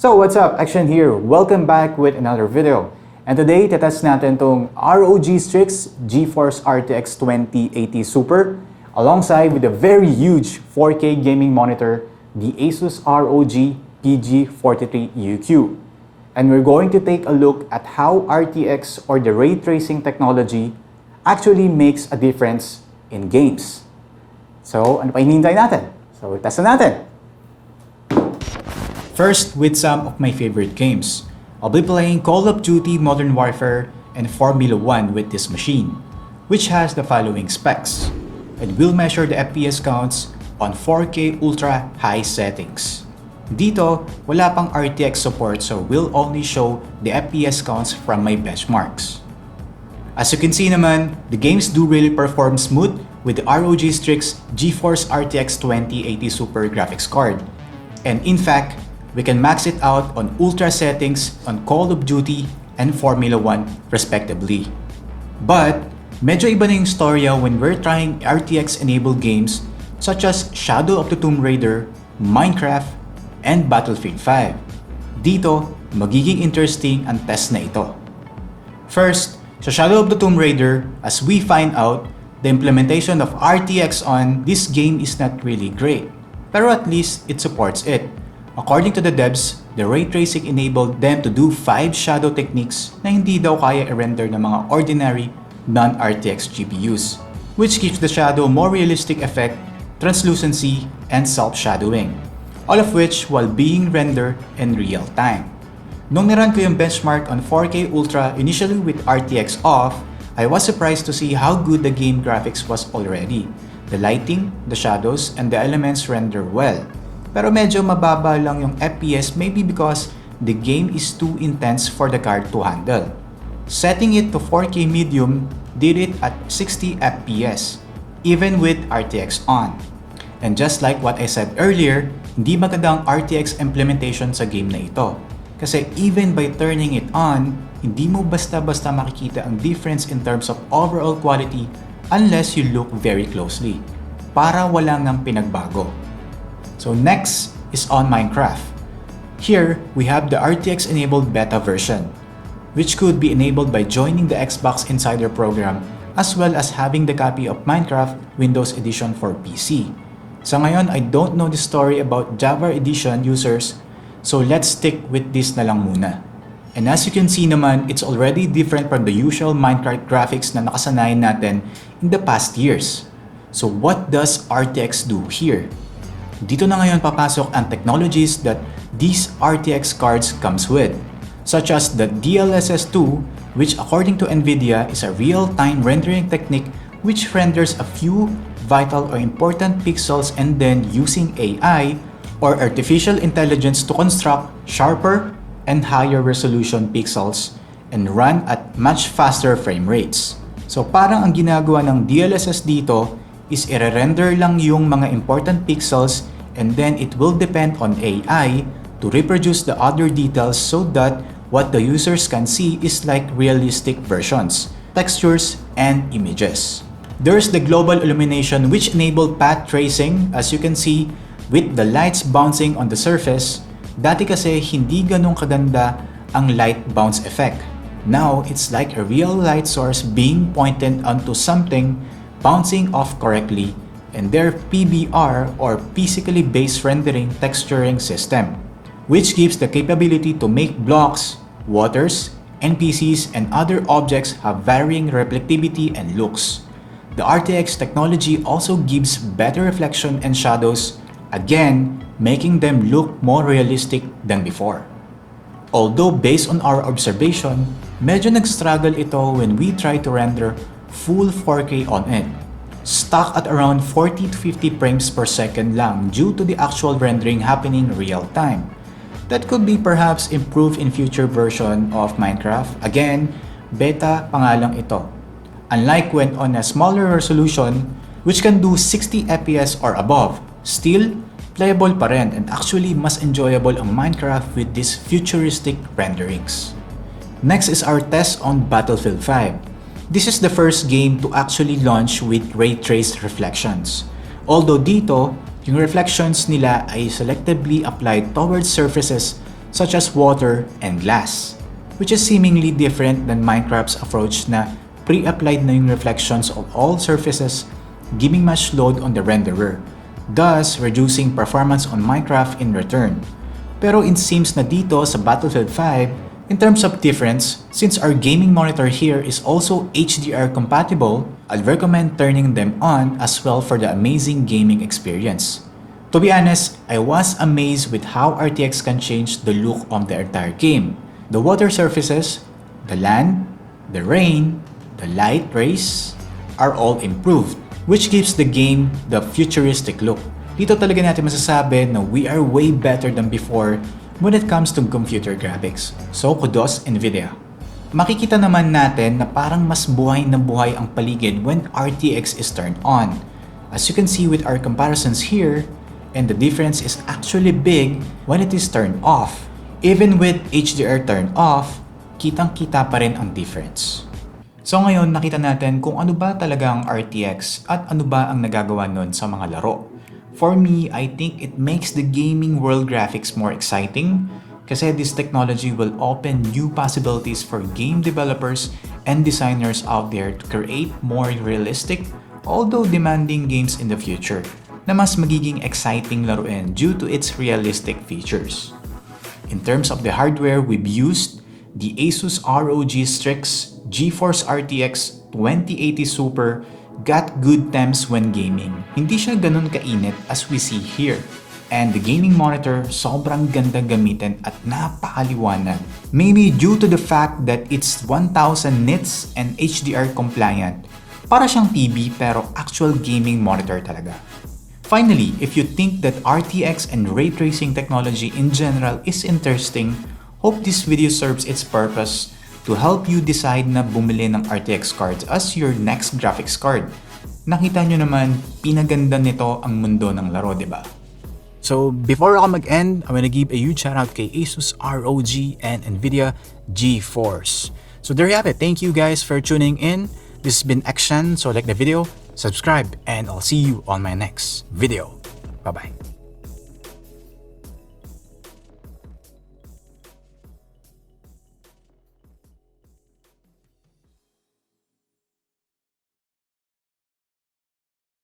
So what's up? Xtian here. Welcome back with another video. And today, tatest natin tong ROG Strix GeForce RTX 2080 Super alongside with a very huge 4K gaming monitor, the Asus ROG PG43UQ. And we're going to take a look at how RTX or the ray tracing technology actually makes a difference in games. So ano pa hinihintay natin? So test na natin! First, with some of my favorite games. I'll be playing Call of Duty Modern Warfare and Formula 1 with this machine, which has the following specs. And will measure the FPS counts on 4K Ultra High settings. Dito, wala pang RTX support so will only show the FPS counts from my benchmarks. As you can see naman, the games do really perform smooth with the ROG Strix GeForce RTX 2080 Super graphics card. And in fact, we can max it out on Ultra settings on Call of Duty and Formula 1 respectively. But, medyo iba na yung storya when we're trying RTX-enabled games such as Shadow of the Tomb Raider, Minecraft, and Battlefield 5. Dito, magiging interesting ang test na ito. First, sa Shadow of the Tomb Raider, as we find out, the implementation of RTX on this game is not really great. Pero at least, it supports it. According to the devs, the ray tracing enabled them to do 5 shadow techniques na hindi daw kaya i-render ng mga ordinary non-RTX GPUs, which gives the shadow more realistic effect, translucency, and self-shadowing, all of which while being rendered in real time. Nung niran ko yung benchmark on 4K Ultra initially with RTX off, I was surprised to see how good the game graphics was already. The lighting, the shadows, and the elements render well. Pero medyo mababa lang yung FPS maybe because the game is too intense for the card to handle. Setting it to 4K medium did it at 60 FPS, even with RTX on. And just like what I said earlier, hindi magandang RTX implementation sa game na ito. Kasi even by turning it on, hindi mo basta-basta makikita ang difference in terms of overall quality unless you look very closely. Para wala ngang pinagbago. So next is on Minecraft. Here, we have the RTX-enabled beta version, which could be enabled by joining the Xbox Insider program as well as having the copy of Minecraft Windows Edition for PC. Sa ngayon, I don't know the story about Java Edition users, so let's stick with this na lang muna. And as you can see naman, it's already different from the usual Minecraft graphics na nakasanayan natin in the past years. So what does RTX do here? Dito na ngayon papasok ang technologies that these RTX cards comes with, such as the DLSS2, which according to NVIDIA is a real-time rendering technique which renders a few vital or important pixels and then using AI or artificial intelligence to construct sharper and higher resolution pixels and run at much faster frame rates. So parang ang ginagawa ng DLSS dito is i-render lang yung mga important pixels and then it will depend on AI to reproduce the other details so that what the users can see is like realistic versions, textures, and images. There's the global illumination which enable path tracing as you can see with the lights bouncing on the surface. Dati kasi hindi ganun kaganda ang light bounce effect. Now, it's like a real light source being pointed onto something bouncing off correctly and their PBR or physically based rendering texturing system, which gives the capability to make blocks, waters, NPCs, and other objects have varying reflectivity and looks. The RTX technology also gives better reflection and shadows, again, making them look more realistic than before. Although based on our observation, medyo nag-struggle ito when we try to render full 4K on it. Stuck at around 40 to 50 frames per second lang due to the actual rendering happening real time. That could be perhaps improved in future version of Minecraft. Again, beta pa nga lang ito. Unlike when on a smaller resolution, which can do 60 FPS or above, still, playable pa rin and actually mas enjoyable ang Minecraft with these futuristic renderings. Next is our test on Battlefield 5. This is the first game to actually launch with ray traced reflections. Although dito, yung reflections nila ay selectively applied towards surfaces such as water and glass, which is seemingly different than Minecraft's approach na pre-applied na yung reflections of all surfaces, giving much load on the renderer, thus reducing performance on Minecraft in return. Pero it seems na dito sa Battlefield 5, in terms of difference, since our gaming monitor here is also HDR compatible, I'd recommend turning them on as well for the amazing gaming experience. To be honest, I was amazed with how RTX can change the look of the entire game. The water surfaces, the land, the rain, the light rays are all improved, which gives the game the futuristic look. Dito talaga natin masasabi na we are way better than before when it comes to computer graphics. So kudos NVIDIA. Makikita naman natin na parang mas buhay na buhay ang paligid when RTX is turned on. As you can see with our comparisons here, and the difference is actually big when it is turned off. Even with HDR turned off, kitang-kita pa rin ang difference. So ngayon nakita natin kung ano ba talaga ang RTX at ano ba ang nagagawa nun sa mga laro. For me, I think it makes the gaming world graphics more exciting kasi this technology will open new possibilities for game developers and designers out there to create more realistic, although demanding games in the future na mas magiging exciting laruin due to its realistic features. In terms of the hardware, we've used the Asus ROG Strix GeForce RTX 2080 Super. Got good temps when gaming. Hindi siya ganun kainit as we see here. And the gaming monitor, sobrang ganda gamitin at napakaliwanag. Maybe due to the fact that it's 1000 nits and HDR compliant. Para siyang TV pero actual gaming monitor talaga. Finally, if you think that RTX and ray tracing technology in general is interesting, hope this video serves its purpose to help you decide na bumili ng RTX cards as your next graphics card. Nakita nyo naman, pinaganda nito ang mundo ng laro, diba? So, before ako mag-end, I wanna give a huge shout out kay Asus ROG and NVIDIA GeForce. So there you have it. Thank you guys for tuning in. This has been Xtian, so like the video, subscribe, and I'll see you on my next video. Bye-bye.